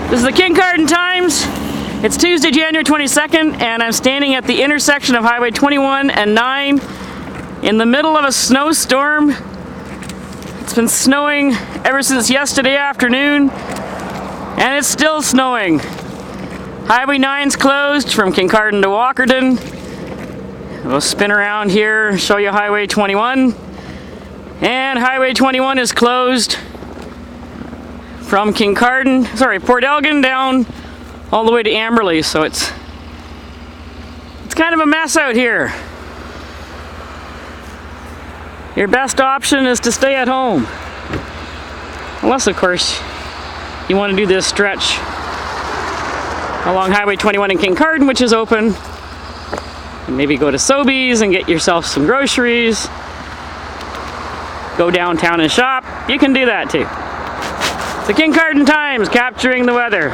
This is the Kincardine Times. It's Tuesday, January 22nd, and I'm standing at the intersection of Highway 21 and 9 in the middle of a snowstorm. It's been snowing ever since yesterday afternoon, and it's still snowing. Highway 9's closed from Kincardine to Walkerton. We'll spin around here, show you Highway 21. And Highway 21 is closed from Port Elgin down all the way to Amberley, so it's kind of a mess out here. Your best option is to stay at home. Unless, of course, you want to do this stretch along Highway 21 in Kincardine, which is open. And maybe go to Sobeys and get yourself some groceries. Go downtown and shop. You can do that too. The Kincardine Times capturing the weather.